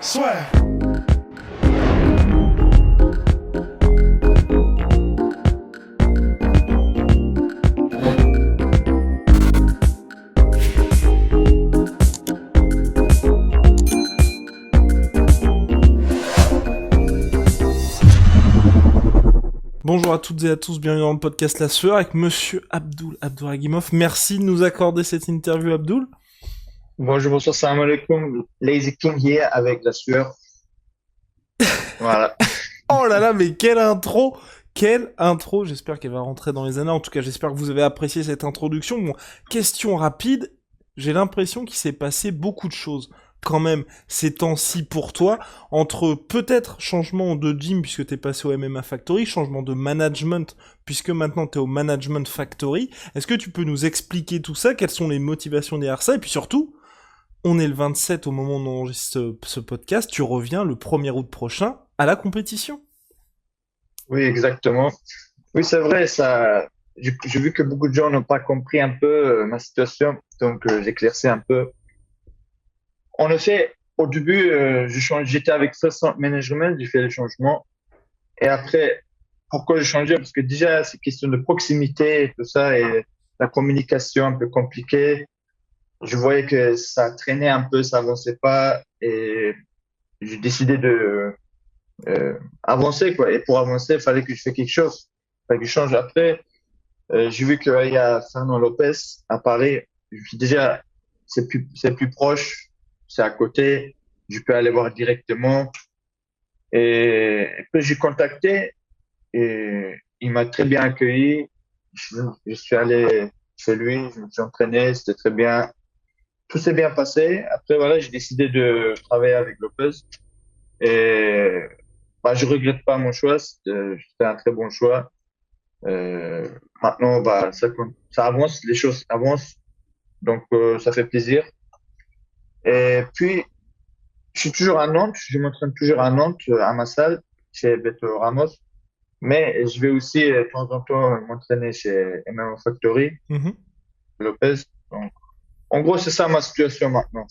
Swear. Bonjour à toutes et à tous, bienvenue dans le podcast La Sueur avec Monsieur Abdouragimov. Merci de nous accorder cette interview, Abdoul. Bonjour, bonsoir, salam alaikum. Lazy King here avec La Sueur. Voilà. Oh là là, mais quelle intro! Quelle intro! J'espère qu'elle va rentrer dans les années. En tout cas, j'espère que vous avez apprécié cette introduction. Bon, question rapide. J'ai l'impression qu'il s'est passé beaucoup de choses quand même ces temps-ci pour toi, entre peut-être changement de gym puisque t'es passé au MMA Factory, changement de management puisque maintenant t'es au Management Factory. Est-ce que tu peux nous expliquer tout ça? Quelles sont les motivations derrière ça? Et puis surtout, on est le 27 au moment où on enregistre ce podcast, tu reviens le 1er août prochain à la compétition. Oui, exactement. Oui, c'est vrai, ça. J'ai vu que beaucoup de gens n'ont pas compris un peu ma situation, donc j'éclaircis un peu. En effet, au début, j'étais avec 60 management, j'ai fait le changement. Et après, pourquoi j'ai changé? Parce que déjà, c'est question de proximité et tout ça, et la communication un peu compliquée. Je voyais que ça traînait un peu, ça avançait pas, et j'ai décidé de avancer, quoi. Et pour avancer, il fallait que je fasse quelque chose. Il fallait que je change. Après, j'ai vu qu'il y a Fernand Lopez à Paris. Je me suis dit, déjà, c'est plus proche, c'est à côté. Je peux aller voir directement. Et puis j'ai contacté et il m'a très bien accueilli. Je suis allé chez lui, je me suis entraîné, c'était très bien. Tout s'est bien passé. Après, voilà, j'ai décidé de travailler avec Lopez. Et bah, je regrette pas mon choix. C'était un très bon choix. Euh, Maintenant, bah, ça avance, les choses avancent. Donc, ça fait plaisir. Et puis, je suis toujours à Nantes. Je m'entraîne toujours à Nantes, à ma salle, chez Beto Ramos. Mais je vais aussi, de temps en temps, m'entraîner chez MMA Factory, Mhm. Lopez. Donc, en gros, c'est ça ma situation maintenant.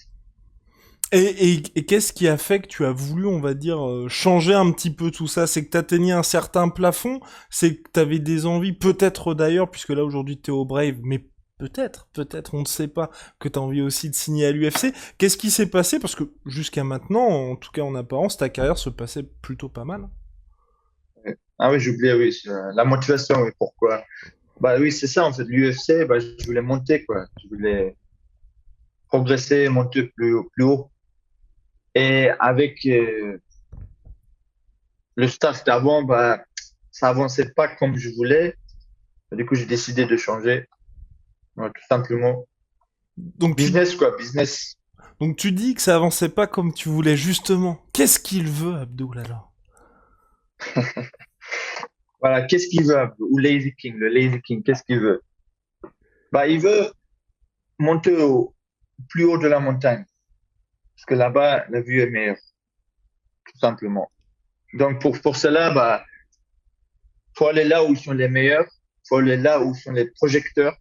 Et qu'est-ce qui a fait que tu as voulu, on va dire, changer un petit peu tout ça? C'est que t'atteignais un certain plafond? C'est que t'avais des envies, peut-être d'ailleurs, puisque là aujourd'hui t'es au Brave, mais peut-être, on ne sait pas, que t'as envie aussi de signer à l'UFC. Qu'est-ce qui s'est passé? Parce que jusqu'à maintenant, en tout cas en apparence, ta carrière se passait plutôt pas mal. Ah oui, j'ai oublié, oui, la motivation, oui, pourquoi? Bah oui, c'est ça, en fait, l'UFC, bah, je voulais monter, quoi. Je voulais progresser, monter plus haut. Et avec le staff d'avant, bah, ça avançait pas comme je voulais. Du coup, j'ai décidé de changer. Ouais, tout simplement. Donc tu, Business, quoi, business. donc tu dis que ça avançait pas comme tu voulais, justement. Qu'est-ce qu'il veut, Abdul, alors? Voilà, qu'est-ce qu'il veut? Ou Lazy King, le Lazy King, qu'est-ce qu'il veut? Bah, il veut monter au plus haut de la montagne. Parce que là-bas, la vue est meilleure, tout simplement. Donc, pour cela, bah, faut aller là où sont les meilleurs. Faut aller là où sont les projecteurs,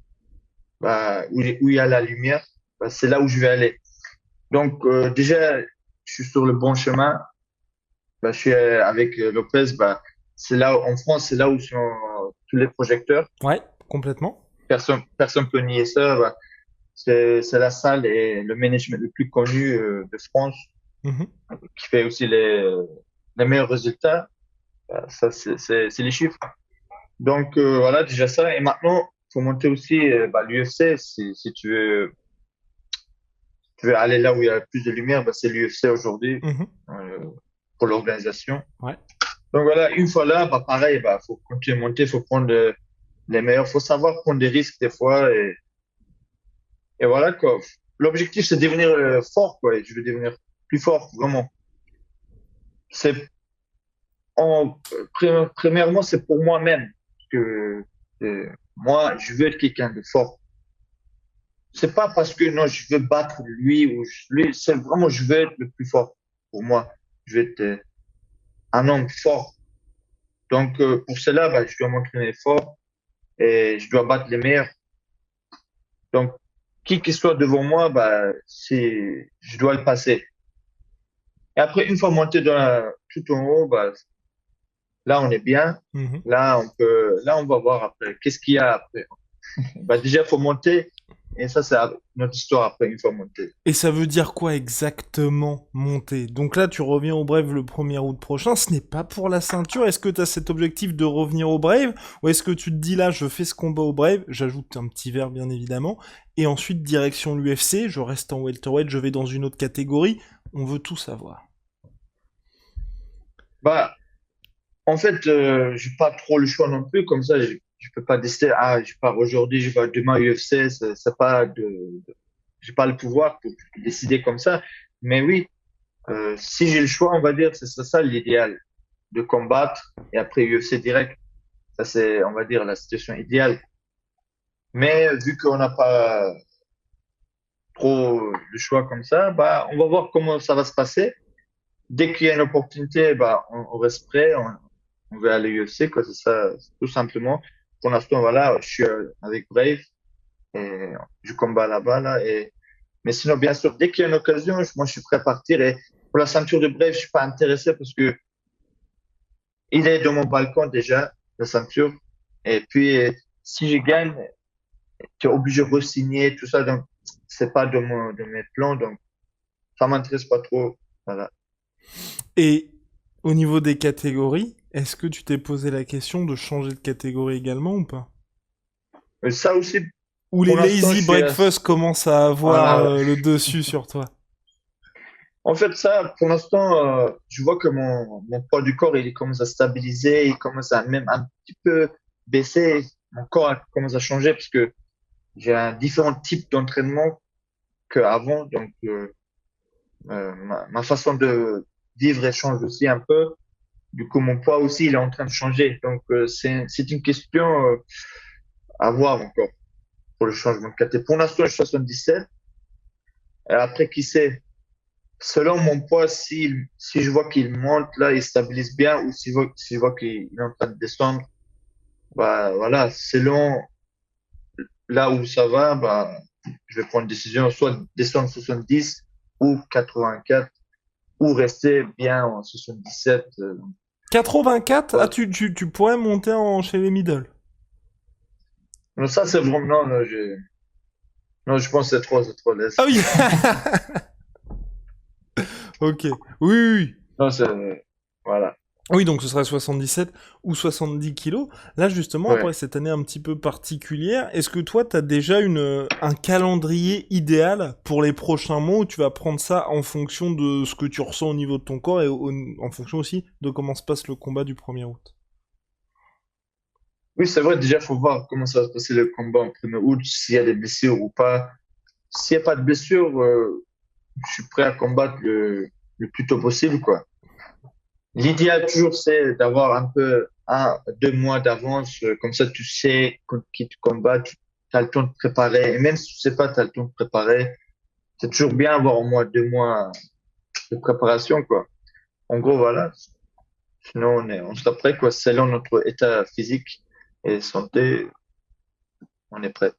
bah, où il y a la lumière. Bah, c'est là où je vais aller. Donc, déjà, je suis sur le bon chemin. Bah, je suis avec Lopez. Bah, c'est là, en France, c'est là où sont tous les projecteurs. Ouais, complètement. Personne peut nier ça. Bah, c'est la salle et le management le plus connu de France Mhm. qui fait aussi les meilleurs résultats. Bah, ça, c'est les chiffres. Donc voilà déjà ça. Et maintenant, faut monter aussi bah, l'UFC. Si tu veux aller là où il y a plus de lumière, bah, c'est l'UFC aujourd'hui Mhm. euh, pour l'organisation. Ouais. Donc voilà, une fois là, bah pareil, bah faut continuer à monter, faut prendre les meilleurs, faut savoir prendre des risques des fois et voilà quoi. L'objectif c'est de devenir fort quoi. Et je veux devenir plus fort vraiment. C'est premièrement c'est pour moi-même parce que moi je veux être quelqu'un de fort. C'est pas parce que non je veux battre lui ou lui, c'est vraiment je veux être le plus fort pour moi. Je veux être un homme fort. Donc pour cela, bah, je dois m'entraîner fort et je dois battre les meilleurs. Donc, qui qu'il soit devant moi, bah, je dois le passer. Et après, une fois monté tout en haut, bah, là, on est bien. Mhm. Là, on va voir après. Qu'est-ce qu'il y a après? Bah, déjà, faut monter. Et ça, c'est notre histoire après, une fois monté. Et ça veut dire quoi exactement monter? Donc là, tu reviens au Brave le 1er août prochain, ce n'est pas pour la ceinture. Est-ce que tu as cet objectif de revenir au Brave? Ou est-ce que tu te dis là, je fais ce combat au Brave, j'ajoute un petit verre bien évidemment, et ensuite direction l'UFC, je reste en welterweight, je vais dans une autre catégorie, on veut tout savoir. Bah, en fait, j'ai pas trop le choix non plus. Comme ça, je peux pas décider, ah, je pars aujourd'hui, je vais demain UFC. C'est pas j'ai pas le pouvoir pour décider comme ça. Mais oui, si j'ai le choix, on va dire, c'est ça l'idéal, de combattre et après UFC direct. Ça, c'est, on va dire, la situation idéale. Mais vu qu'on n'a pas trop le choix comme ça, bah, on va voir comment ça va se passer. Dès qu'il y a une opportunité, bah, on reste prêt, on veut aller UFC, quoi, c'est ça, c'est tout simplement. Pour l'instant, voilà, je suis avec Brave et je combats là-bas, là, mais sinon, bien sûr, dès qu'il y a une occasion, moi, je suis prêt à partir et pour la ceinture de Brave, je suis pas intéressé parce que il est dans mon balcon déjà, la ceinture. Et puis, si je gagne, tu es obligé de re-signer, tout ça, donc, c'est pas de mes plans, donc, ça m'intéresse pas trop, voilà. Et au niveau des catégories, est-ce que tu t'es posé la question de changer de catégorie également ou pas? Ça aussi, Ou les pour l'instant, lazy breakfast commencent à avoir voilà. le dessus sur toi? En fait, ça, pour l'instant, je vois que mon poids du corps, il commence à stabiliser, il commence à même un petit peu baisser. Mon corps commence à changer parce que j'ai un différent type d'entraînement qu'avant. Donc, ma façon de vivre, elle change aussi un peu. Du coup, mon poids aussi, il est en train de changer. Donc, c'est une question à voir encore pour le changement de catégorie. Pour l'instant, je suis 77. Et après, qui sait? Selon mon poids, si je vois qu'il monte, là, il stabilise bien, ou si je vois qu'il est en train de descendre, bah, voilà, selon là où ça va, bah, je vais prendre une décision, soit descendre 70 ou 84, ou rester bien en 77. 84? Ah, Voilà. tu pourrais monter chez les middle. Donc ça, c'est vraiment, non, je pense que c'est trop Ah laisse. oui. Ok. Oui, oui, oui. Non, c'est, voilà. Oui, donc ce serait 77 ou 70 kilos. Là, justement, après Ouais. cette année un petit peu particulière, est-ce que toi, t'as déjà un calendrier idéal pour les prochains mois où tu vas prendre ça en fonction de ce que tu ressens au niveau de ton corps et en fonction aussi de comment se passe le combat du 1er août? Oui, c'est vrai, déjà, faut voir comment ça va se passer le combat en 1er août, s'il y a des blessures ou pas. S'il n'y a pas de blessure, je suis prêt à combattre le plus tôt possible, quoi. L'idéal toujours, c'est d'avoir un peu 2 mois d'avance, comme ça tu sais contre qui tu combats, tu as le temps de préparer. Et même si tu sais pas, tu as le temps de préparer. C'est toujours bien d'avoir au moins 2 mois de préparation, quoi. En gros, voilà. Sinon, on sera prêt, quoi. Selon notre état physique et santé, on est prêt.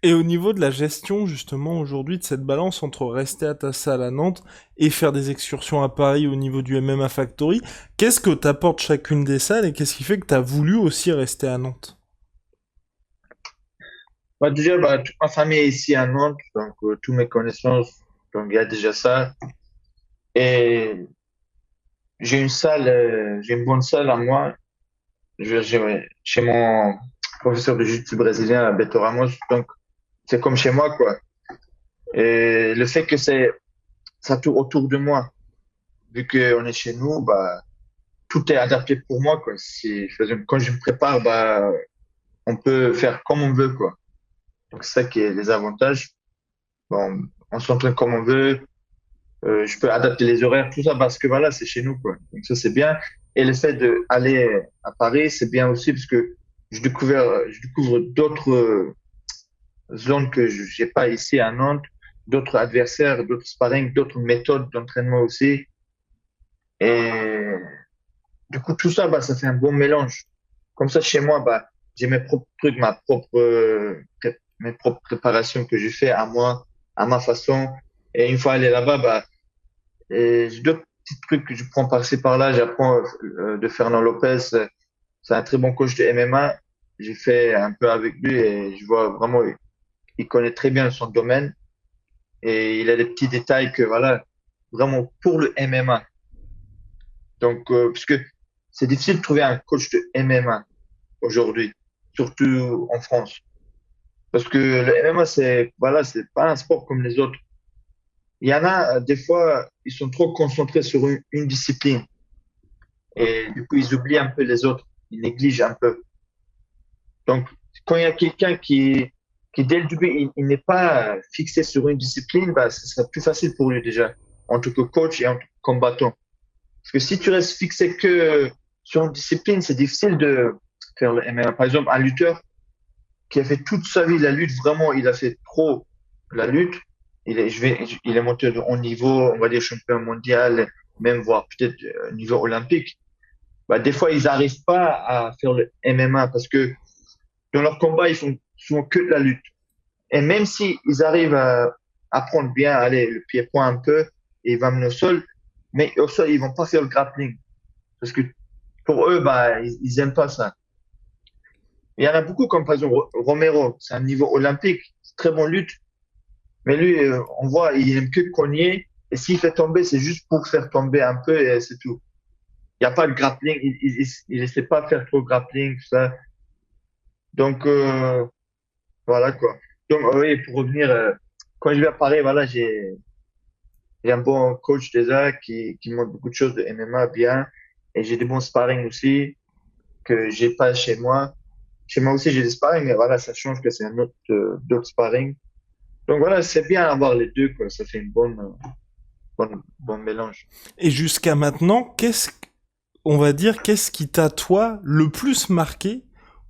Et au niveau de la gestion, justement, aujourd'hui, de cette balance entre rester à ta salle à Nantes et faire des excursions à Paris au niveau du MMA Factory, qu'est-ce que t'apporte chacune des salles et qu'est-ce qui fait que t'as voulu aussi rester à Nantes? Bah, déjà, bah, toute ma famille est ici à Nantes, donc tous mes connaissances, donc il y a déjà ça. Et j'ai une bonne salle à moi. Ouais, chez mon professeur de jiu-jitsu brésilien, Beto Ramos, donc c'est comme chez moi, quoi. Et le fait que ça tourne autour de moi, vu qu'on est chez nous, bah, tout est adapté pour moi, quoi. Quand je me prépare, bah, on peut faire comme on veut, quoi. Donc c'est ça qui est les avantages. Bon, on s'entraîne comme on veut, je peux adapter les horaires, tout ça, parce que voilà, c'est chez nous, quoi. Donc ça, c'est bien. Et le fait d'aller à Paris, c'est bien aussi parce que je découvre d'autres zones que je n'ai pas ici à Nantes, d'autres adversaires, d'autres sparring, d'autres méthodes d'entraînement aussi. Et du coup, tout ça, bah, ça fait un bon mélange. Comme ça, chez moi, bah, j'ai mes propres trucs, mes propres préparations que je fais à moi, à ma façon. Et une fois aller là-bas, bah, et je dois petits trucs que je prends par-ci par-là. J'apprends de Fernand Lopez. C'est un très bon coach de MMA. J'ai fait un peu avec lui et je vois vraiment, il connaît très bien son domaine et il a des petits détails que, voilà, vraiment pour le MMA. Donc, parce que c'est difficile de trouver un coach de MMA aujourd'hui, surtout en France. Parce que le MMA, voilà, c'est pas un sport comme les autres. Il y en a, des fois, ils sont trop concentrés sur une discipline. Et du coup, ils oublient un peu les autres. Ils négligent un peu. Donc, quand il y a quelqu'un qui dès le début, il n'est pas fixé sur une discipline, bah, ce sera plus facile pour lui déjà, en tant que coach et en tant que combattant. Parce que si tu restes fixé que sur une discipline, c'est difficile de faire le MMA. Par exemple, un lutteur qui a fait toute sa vie la lutte, vraiment, il a fait trop la lutte. Il est monté de haut niveau, on va dire champion mondial, même voire peut-être niveau olympique. Bah, des fois, ils n'arrivent pas à faire le MMA parce que dans leur combat, ils font souvent que de la lutte. Et même si ils arrivent à apprendre bien, aller le pied-point un peu, et ils vont amener au sol, mais au sol, ils vont pas faire le grappling. Parce que pour eux, bah, ils aiment pas ça. Il y en a beaucoup, comme par exemple Romero, c'est un niveau olympique, très bon lutte, mais lui, on voit, il aime que cogner, et s'il fait tomber, c'est juste pour faire tomber un peu, et c'est tout. Il n'y a pas de grappling, il essaie pas de faire trop de grappling, tout ça. Donc, voilà quoi. Donc, oui, pour revenir, quand je vais à Paris, voilà, j'ai un bon coach déjà qui montre beaucoup de choses de MMA bien, et j'ai des bons sparring aussi que j'ai pas chez moi. Chez moi aussi, j'ai des sparring, mais voilà, ça change que c'est un autre, d'autres sparring. Donc voilà, c'est bien avoir les deux, quoi. Ça fait une bon mélange. Et jusqu'à maintenant, on va dire, qu'est-ce qui t'a, toi, le plus marqué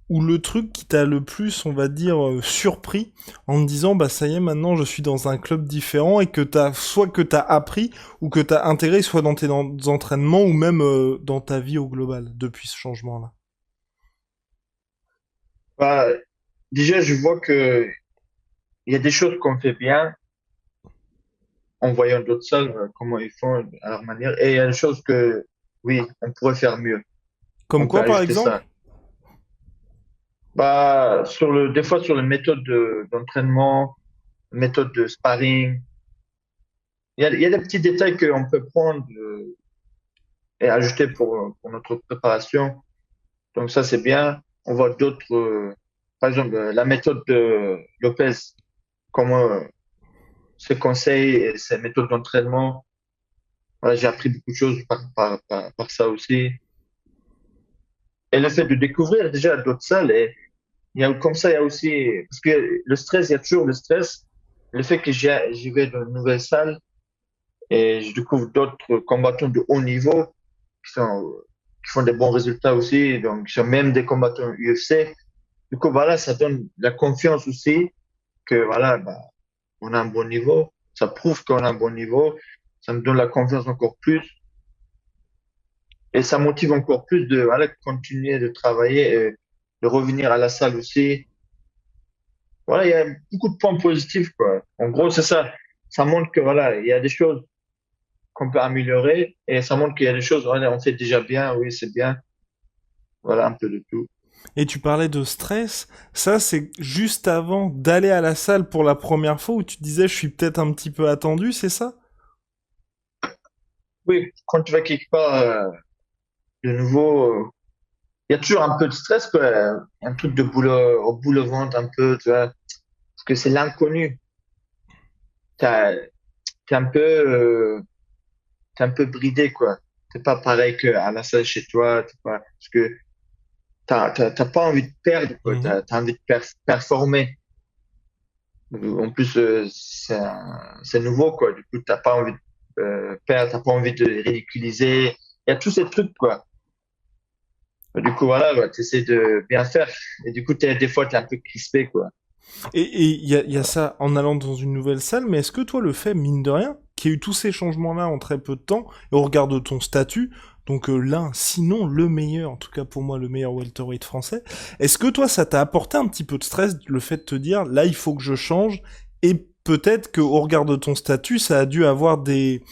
ou le truc qui t'a le plus, on va dire, surpris en te disant, bah ça y est, maintenant je suis dans un club différent et que soit que t'as appris ou que t'as intégré, soit dans tes entraînements ou même dans ta vie au global depuis ce changement-là. Bah, déjà, je vois que il y a des choses qu'on fait bien en voyant d'autres salles, comment ils font à leur manière, et il y a des choses que, oui, on pourrait faire mieux. Comme On peut quoi, par ajouter exemple? ça. Bah, des fois sur les méthodes d'entraînement, méthodes de sparring, il y a des petits détails qu'on peut prendre et ajouter pour notre préparation. Donc ça, c'est bien. On voit d'autres, par exemple, la méthode de Lopez, comment ses conseils et ses méthodes d'entraînement. Voilà, j'ai appris beaucoup de choses par ça aussi. Et le fait de découvrir déjà d'autres salles, et comme ça, il y a aussi, parce que le stress, il y a toujours le stress. Le fait que j'y vais dans une nouvelle salle et je découvre d'autres combattants de haut niveau qui font des bons résultats aussi, donc qui sont même des combattants UFC. Du coup, voilà, ça donne la confiance aussi que voilà, bah, on a un bon niveau. Ça prouve qu'on a un bon niveau. Ça me donne la confiance encore plus et ça motive encore plus de voilà, continuer de travailler et de revenir à la salle aussi. Voilà, il y a beaucoup de points positifs, quoi. En gros, c'est ça. Ça montre que voilà, il y a des choses qu'on peut améliorer et ça montre qu'il y a des choses, voilà, on fait déjà bien, oui, c'est bien. Voilà, un peu de tout. Et tu parlais de stress, ça c'est juste avant d'aller à la salle pour la première fois où tu te disais je suis peut-être un petit peu attendu, c'est ça? Oui, quand tu vas quelque part, de nouveau, il y a toujours un peu de stress, quoi. Un truc de boule au ventre, un peu, tu vois. Parce que c'est l'inconnu. T'as, t'es un peu, t'es un peu bridé, quoi. C'est pas pareil qu'à la salle chez toi, parce que t'as pas envie de perdre, quoi. Mhm. T'as envie de performer. En plus, c'est nouveau, quoi. Du coup, t'as pas envie de perdre, t'as pas envie de ridiculiser. Il y a tous ces trucs, quoi. Du coup, voilà, tu essaies de bien faire. Et du coup, des fois, t'es un peu crispé, quoi. Et il y a ça en allant dans une nouvelle salle, mais est-ce que toi le fait, mine de rien, qu'il y a eu tous ces changements-là en très peu de temps, et au regard de ton statut, donc l'un, sinon le meilleur, en tout cas pour moi le meilleur welterweight français, est-ce que toi ça t'a apporté un petit peu de stress, le fait de te dire, là il faut que je change, et peut-être qu'au regard de ton statut, ça a dû avoir des,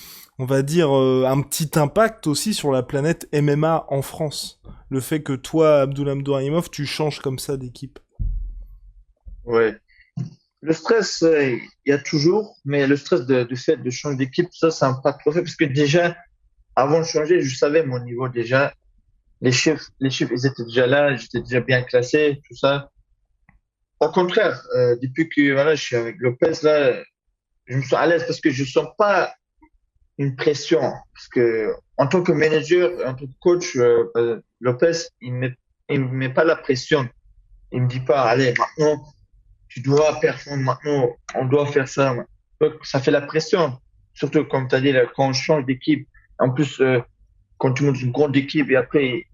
on va dire, un petit impact aussi sur la planète MMA en France. Le fait que toi, Abdullah Abdourahimov, tu changes comme ça d'équipe. Ouais. Le stress, il y a toujours, mais le stress du fait de changer d'équipe, ça m'a pas trop fait parce que déjà, avant de changer, je savais mon niveau déjà. Les chiffres, ils étaient déjà là, j'étais déjà bien classé, tout ça. Au contraire, depuis que voilà, je suis avec Lopez là, je me sens à l'aise parce que je sens pas une pression. Parce que en tant que manager, en tant que coach, Lopez, il me met pas la pression. Il me dit pas, allez, maintenant, tu dois performer, maintenant, on doit faire ça. Donc, ça fait la pression. Surtout, comme tu as dit, là, quand on change d'équipe. En plus, quand tu montes une grande équipe et après,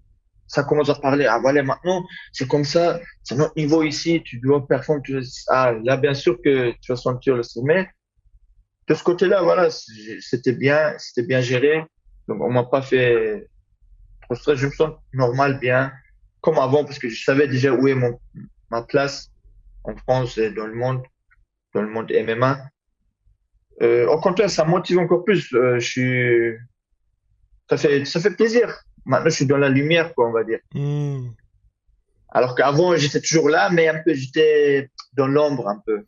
ça commence à parler. Ah, voilà, maintenant, c'est comme ça, c'est notre niveau ici, tu dois performer. Ah, là, bien sûr que tu vas sentir le sommet. De ce côté-là, voilà, c'était bien géré. Donc, on m'a pas fait trop stress. Je me sens normal, bien, comme avant, parce que je savais déjà où est ma place en France et dans le monde MMA. Au contraire, ça me motive encore plus. Ça fait plaisir. Maintenant, je suis dans la lumière, quoi, on va dire. Hmm. Alors qu'avant, j'étais toujours là, mais un peu, j'étais dans l'ombre, un peu.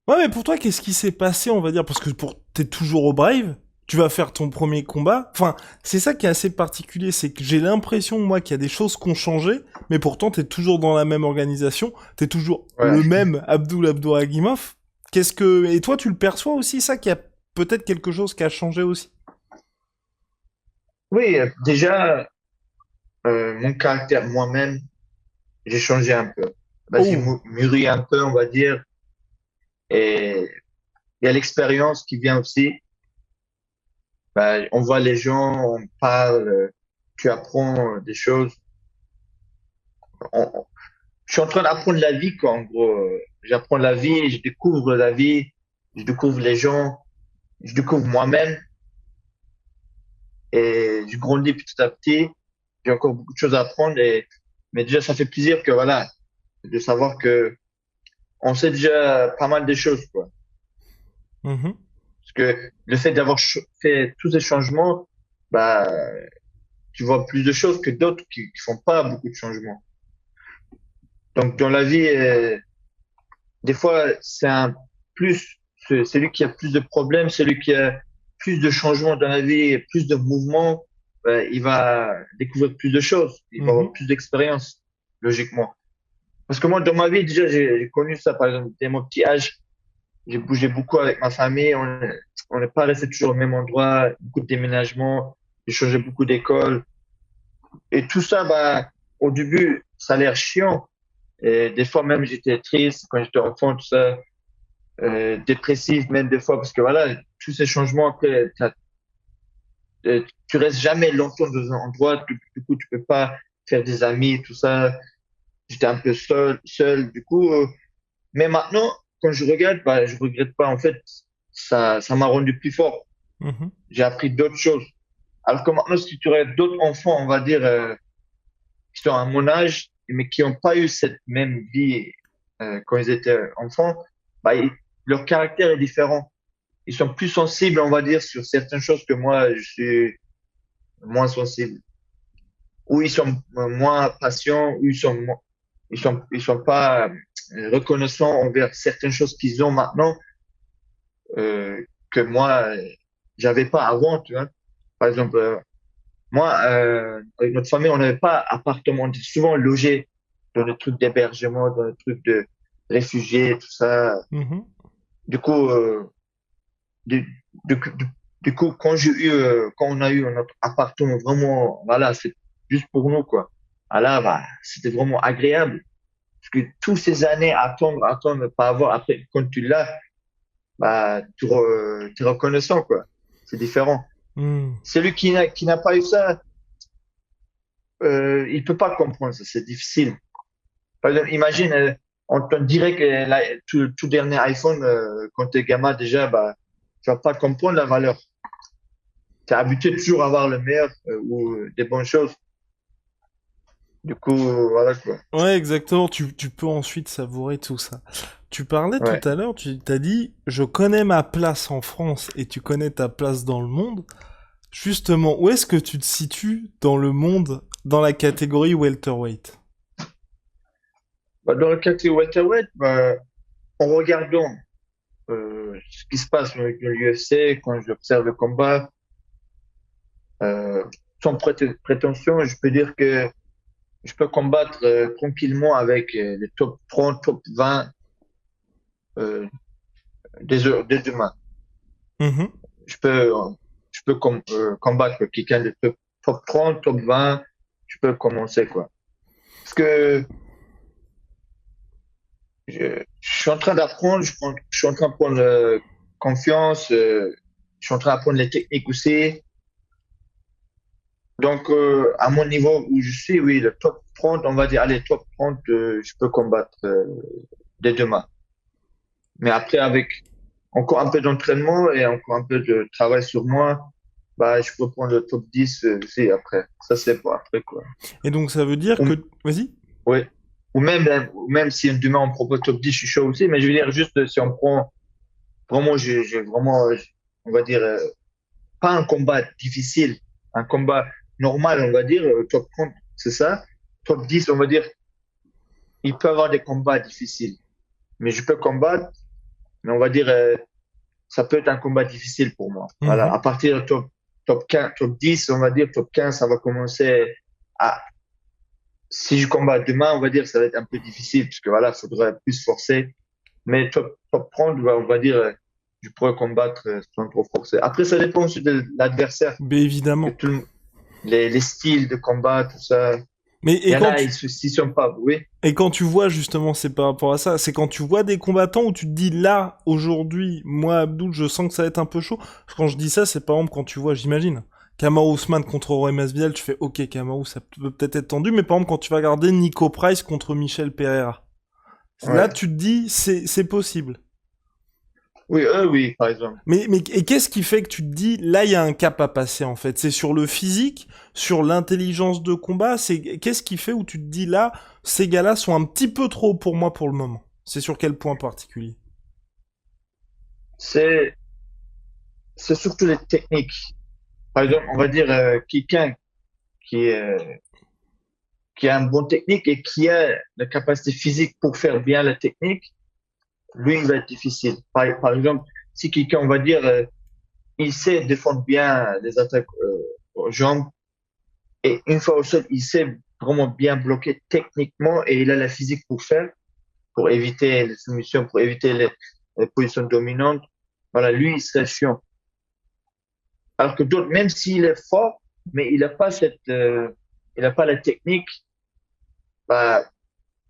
Ouais, mais pour toi, qu'est-ce qui s'est passé, on va dire, parce que t'es toujours au Brave, tu vas faire ton premier combat. Enfin, c'est ça qui est assez particulier, c'est que j'ai l'impression, moi, qu'il y a des choses qui ont changé, mais pourtant, t'es toujours dans la même organisation, t'es toujours Ouais. le même Abdourahimov. Et toi, tu le perçois aussi, ça, qu'il y a peut-être quelque chose qui a changé aussi? Oui, déjà, mon caractère moi-même, j'ai changé un peu. Bah, j'ai Oh. mûri un peu, on va dire, et il y a l'expérience qui vient aussi. Bah, on voit les gens, on parle, tu apprends des choses. On- je suis en train d'apprendre la vie, quoi, en gros. J'apprends la vie, je découvre la vie, je découvre les gens, je découvre moi-même et je grandis petit à petit. J'ai encore beaucoup de choses à apprendre mais déjà, ça fait plaisir que, voilà, de savoir que on sait déjà pas mal de choses, quoi. Mhm. Parce que le fait d'avoir fait tous ces changements, bah, tu vois plus de choses que d'autres qui font pas beaucoup de changements. Donc, dans la vie, des fois, c'est un plus, celui qui a plus de problèmes, celui qui a plus de changements dans la vie, plus de mouvements, il va découvrir plus de choses, il va avoir Mhm. plus d'expérience, logiquement. Parce que moi, dans ma vie, déjà, j'ai connu ça, par exemple, dès mon petit âge, j'ai bougé beaucoup avec ma famille, on n'est pas resté toujours au même endroit, beaucoup de déménagements, j'ai changé beaucoup d'école. Et tout ça, bah, au début, ça a l'air chiant. Et des fois même, j'étais triste quand j'étais enfant, tout ça. Dépressif même des fois parce que voilà tous ces changements après tu restes jamais longtemps dans un endroit du coup tu peux pas faire des amis tout ça j'étais un peu seul du coup mais maintenant quand je regarde bah je regrette pas en fait ça m'a rendu plus fort Mhm. j'ai appris d'autres choses alors que maintenant si tu regardes d'autres enfants on va dire qui sont à mon âge mais qui n'ont pas eu cette même vie quand ils étaient enfants bah leur caractère est différent ils sont plus sensibles, on va dire, sur certaines choses que moi, je suis moins sensible. Ou ils sont moins patients, ou ils sont pas reconnaissants envers certaines choses qu'ils ont maintenant que moi, j'avais pas avant, tu vois. Par exemple, moi, avec notre famille, on n'avait pas appartement, on était souvent logé dans le truc d'hébergement, dans le truc de réfugiés, tout ça. Mhm. Du coup, du, du, du, du coup, quand on a eu notre appartement vraiment, voilà, c'est juste pour nous, quoi. Ah là, bah, c'était vraiment agréable. Parce que toutes ces années attendre, pas avoir, après, quand tu l'as, bah, t'es reconnaissant, quoi. C'est différent. Hmm. Celui qui n'a pas eu ça, il peut pas comprendre ça, c'est difficile. Par exemple, imagine, on te dirait que tout dernier iPhone, quand t'es gamin, déjà, bah, tu vas pas comprendre la valeur. T'es habitué toujours à avoir le meilleur ou des bonnes choses. Du coup, voilà quoi. Ouais, exactement, tu peux ensuite savourer tout ça. Tu parlais tout Ouais. à l'heure, tu t'as dit, je connais ma place en France et tu connais ta place dans le monde. Justement, où est-ce que tu te situes dans le monde, dans la catégorie welterweight? Bah, dans le cas de welterweight, bah, en regardant ce qui se passe avec l'UFC, quand j'observe le combat, euh, sans prétention, je peux dire que je peux combattre tranquillement avec les top 30, top 20 euh, dès demain. Mhm. Je peux, je peux combattre quelqu'un de top 30, top 20. Je peux commencer, quoi. Parce que je suis en train d'apprendre, je suis en train de prendre confiance, je suis en train d'apprendre les techniques aussi. Donc, à mon niveau où je suis, oui, le top 30, on va dire, allez, top 30, je peux combattre dès demain. Mais après, avec encore un peu d'entraînement et encore un peu de travail sur moi, bah, je peux prendre le top 10 aussi après. Ça, c'est pour après, quoi. Et donc ça veut dire Ou, que... Vas-y. ouais. Ou même si demain on propose top 10, je suis chaud aussi, mais je veux dire, juste si on prend, vraiment, j'ai vraiment, on va dire, pas un combat difficile, un combat normal, on va dire, top 30, c'est ça. Top 10, on va dire, il peut avoir des combats difficiles, mais je peux combattre, mais on va dire, ça peut être un combat difficile pour moi. Voilà, Mhm. à partir de top 15, top 10, on va dire, top 15, ça va commencer à, si je combats demain, on va dire, ça va être un peu difficile, parce que voilà, il faudrait plus forcer. Mais top 30, on va dire, je pourrais combattre sans trop forcer. Après, ça dépend aussi de l'adversaire, Ben que évidemment. les styles de combat, tout ça. Mais Il et y en quand a, tu... ils s'y sont pas, oui. Et quand tu vois justement, c'est par rapport à ça, c'est quand tu vois des combattants où tu te dis là, aujourd'hui, moi Abdul, je sens que ça va être un peu chaud. Quand je dis ça, c'est par exemple quand tu vois, j'imagine, Kamaru Usman contre Roy Masvidal, tu fais ok, Kamaru, ça peut peut-être être tendu, mais par exemple quand tu vas regarder Nico Price contre Michel Pereira, là Ouais. tu te dis c'est possible. Oui, eux, oui, par exemple. Mais et qu'est-ce qui fait que tu te dis là il y a un cap à passer en fait? C'est sur le physique, sur l'intelligence de combat, c'est qu'est-ce qui fait où tu te dis là ces gars-là sont un petit peu trop pour moi pour le moment. C'est sur quel point particulier? C'est, c'est surtout les techniques. Par exemple, on va dire, quelqu'un qui est, qui a un bon technique et qui a la capacité physique pour faire bien la technique, lui, il va être difficile. Par exemple, si quelqu'un, on va dire, il sait défendre bien les attaques aux jambes et une fois au sol, il sait vraiment bien bloquer techniquement et il a la physique pour faire, pour éviter les soumissions, pour éviter les positions dominantes. Voilà, lui, il serait chiant. Alors que d'autres, même s'il est fort, mais il n'a pas il n'a pas la technique, bah,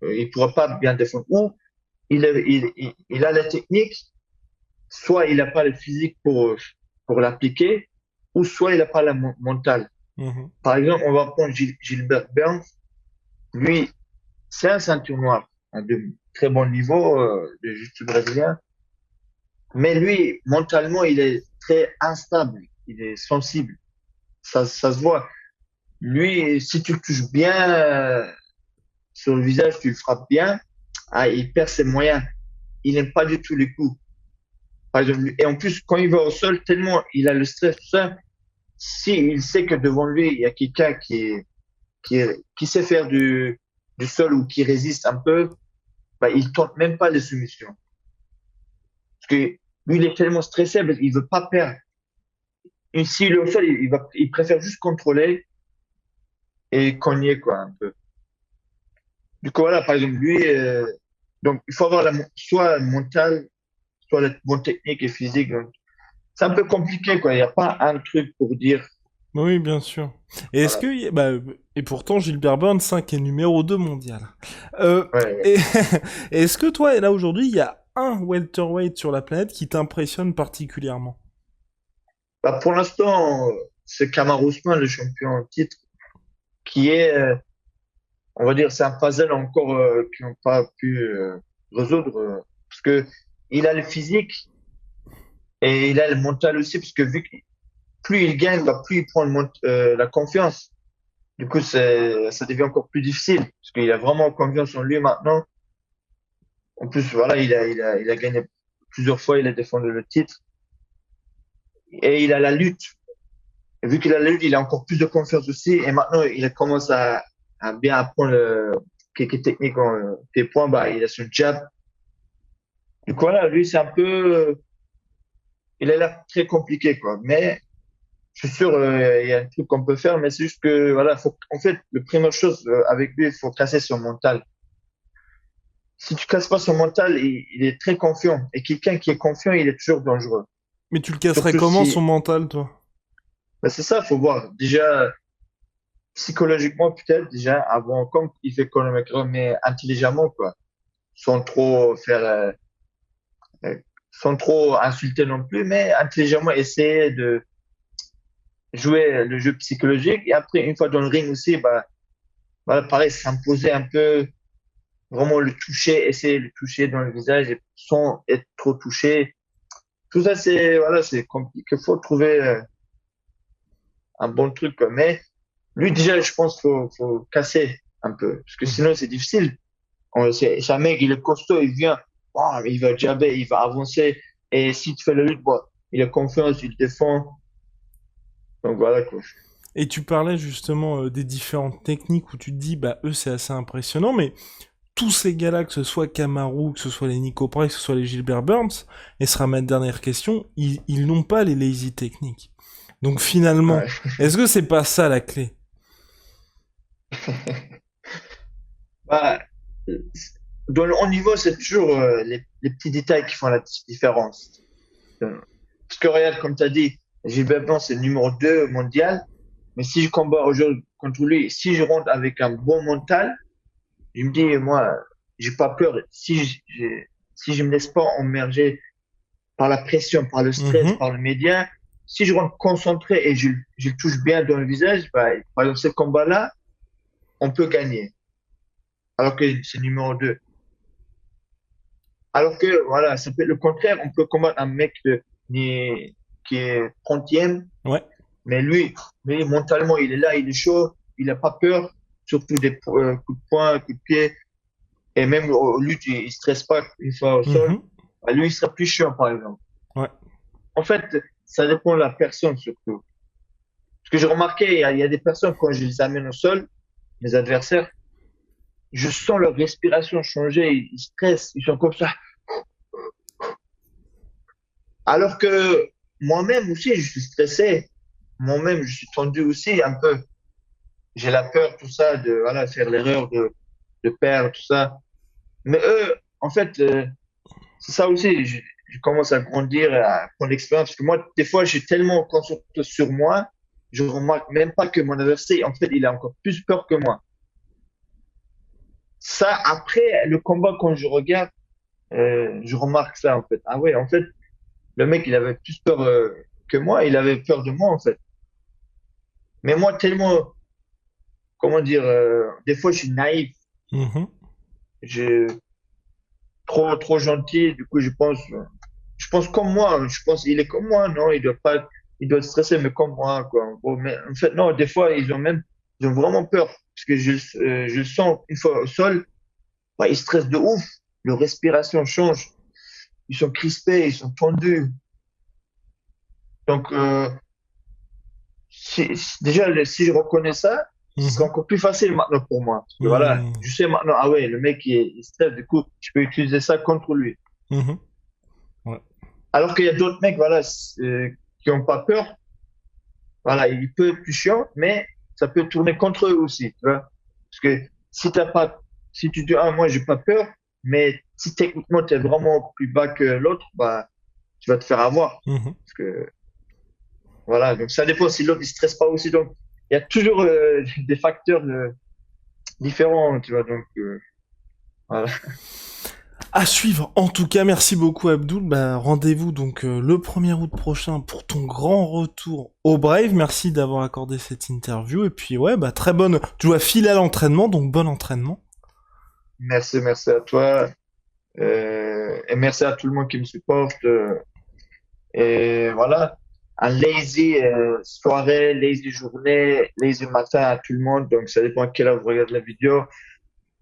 il pourra pas bien défendre. Ou il a la technique, soit il n'a pas le physique pour l'appliquer, ou soit il n'a pas la mentale. Mhm. Par exemple, on va prendre Gilbert Burns. Lui, c'est un ceinture noire, de très bon niveau de jiu-jitsu brésilien. Mais lui, mentalement, il est très instable. Il est sensible. Ça se voit. Lui, si tu le touches bien sur le visage, tu le frappes bien, ah, il perd ses moyens. Il n'aime pas du tout les coups. Par exemple, et en plus, quand il va au sol, tellement il a le stress, tout ça, si il sait que devant lui, il y a quelqu'un qui sait faire du sol ou qui résiste un peu, bah, il tente même pas les soumissions. Parce que lui, il est tellement stressé, il veut pas perdre. Et s'il est au sol, il préfère juste contrôler et cogner, quoi, un peu. Du coup, voilà, par exemple, lui, donc, il faut avoir soit mental, soit la bonne technique et physique. Donc, c'est un peu compliqué, quoi. Il n'y a pas un truc pour dire, Oui, bien sûr. Et est-ce voilà. que bah, et pourtant Gilbert Burns 5 est numéro 2 mondial. Euh, Ouais, ouais. et est-ce que toi, et là aujourd'hui, il y a un welterweight sur la planète qui t'impressionne particulièrement? Bah, pour l'instant, c'est Kamaru Usman, le champion en titre, qui est, on va dire, c'est un puzzle encore qu'ils n'ont pas pu résoudre, parce que il a le physique et il a le mental aussi, parce que vu que plus il gagne, bah, plus il prend la confiance. Du coup, ça devient encore plus difficile, parce qu'il a vraiment confiance en lui maintenant. En plus, voilà, il a gagné plusieurs fois, il a défendu le titre. Et il a la lutte. Et vu qu'il a la lutte, il a encore plus de confiance aussi. Et maintenant, il commence à bien apprendre quelques techniques en pied-point. Bah, il a son jab. Du coup, voilà, lui, c'est un peu, il a l'air très compliqué, quoi. Mais je suis sûr, il y a un truc qu'on peut faire, mais c'est juste que, voilà, faut, en fait, la première chose avec lui, il faut casser son mental. Si tu casses pas son mental, il est très confiant. Et quelqu'un qui est confiant, il est toujours dangereux. Mais tu le casserais Surtout comment son si, mental, toi? bah, c'est ça, faut voir. Déjà, psychologiquement, peut-être, déjà, avant, comme il fait Conor McGregor, mais intelligemment, quoi. Sans trop faire, euh, sans trop insulter non plus, mais intelligemment essayer de jouer le jeu psychologique. Et après, une fois dans le ring aussi, bah, voilà, pareil, s'imposer un peu, vraiment le toucher, essayer de le toucher dans le visage et sans être trop touché. Tout ça, c'est, voilà, c'est compliqué. Faut trouver un bon truc, quoi. Mais lui, déjà, je pense faut casser un peu. Parce que Mhm. sinon, c'est difficile. C'est un mec, il est costaud, il vient, oh, il va jabber, il va avancer. Et si tu fais la lutte, bon, il a confiance, il défend. Donc voilà, quoi. Et tu parlais justement des différentes techniques où tu te dis, bah eux c'est assez impressionnant, mais tous ces gars-là, que ce soit Kamaru, que ce soit les Nico Price, que ce soit les Gilbert Burns, et ce sera ma dernière question, ils n'ont pas les lazy techniques. Donc finalement, Ouais. est-ce que c'est pas ça la clé? Bah, dans le haut niveau, c'est toujours les petits détails qui font la différence. Parce que regarde, comme tu as dit, Gilbert Blanc, c'est le numéro 2 mondial. Mais si je combats aujourd'hui contre lui, si je rentre avec un bon mental, je me dis, moi, j'ai pas peur. Si je me laisse pas emmerger par la pression, par le stress, Mhm. par le média, si je rentre concentré et je le touche bien dans le visage, bah, par exemple, ce combat-là, on peut gagner. Alors que c'est numéro 2. Alors que, voilà, ça peut être le contraire. On peut combattre un mec qui est 30e, Ouais. mais lui, mentalement, il est là, il est chaud, il n'a pas peur, surtout des coups de poing, coups de pied. Et même au lutte, il stresse pas une fois au sol. Mhm. Bah, lui, il sera plus chiant, par exemple. Ouais. En fait, ça dépend de la personne, surtout. Parce que j'ai remarqué, il y a des personnes, quand je les amène au sol, mes adversaires, je sens leur respiration changer, ils stressent, ils sont comme ça. Alors que moi-même aussi, je suis stressé. Moi-même, je suis tendu aussi un peu. J'ai la peur, tout ça, de voilà, faire l'erreur de perdre, tout ça. Mais eux, en fait, c'est ça aussi. Je commence à grandir, à prendre l'expérience. Parce que moi, des fois, j'ai tellement concentré sur moi, je remarque même pas que mon adversaire, en fait, il a encore plus peur que moi. Ça, après le combat, quand je regarde, je remarque ça, en fait. Ah ouais, en fait, le mec, il avait plus peur que moi, il avait peur de moi, en fait. Mais moi, tellement, comment dire, des fois, je suis naïf. Mhm. Je, trop gentil. Du coup, je pense comme moi. Je pense, il est comme moi, non? Il doit stresser, mais comme moi, quoi. Bon, mais en fait, non, des fois, ils ont vraiment peur. Parce que je le sens une fois au sol, bah, ils stressent de ouf. Leur respiration change. Ils sont crispés, ils sont tendus. Donc, déjà, si je reconnais ça, ce sera Mhm. encore plus facile maintenant pour moi. Parce que voilà, Mhm. je sais maintenant, ah ouais, le mec, il stresse, du coup, je peux utiliser ça contre lui. Mhm. Ouais. Alors qu'il y a d'autres mecs, voilà, qui ont pas peur. Voilà, il peut être plus chiant, mais ça peut tourner contre eux aussi, tu vois. Parce que si t'as pas, si tu dis, ah, moi, j'ai pas peur, mais si techniquement t'es vraiment plus bas que l'autre, bah, tu vas te faire avoir. Mhm. Parce que, voilà, donc ça dépend si l'autre, il stresse pas aussi. Donc, il y a toujours des facteurs différents, tu vois. Donc, voilà. À suivre. En tout cas, merci beaucoup Abdoul. Bah, rendez-vous donc le 1er août prochain pour ton grand retour au Brave. Merci d'avoir accordé cette interview. Et puis ouais, bah très bonne. Tu dois filer à l'entraînement, donc bon entraînement. Merci à toi. Et merci à tout le monde qui me supporte. Et voilà, un lazy soirée, lazy journée, lazy matin à tout le monde. Donc, ça dépend à quelle heure vous regardez la vidéo.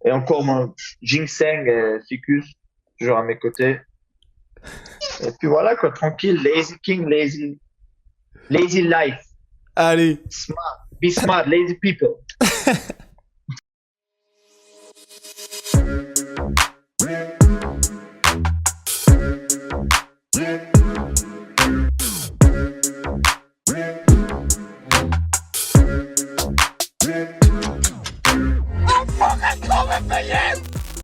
Et encore, mon ginseng, ficus. toujours à mes côtés. Et puis voilà, quoi, tranquille, lazy king, lazy life. Allez, Smart, be smart, lazy people. Come and come and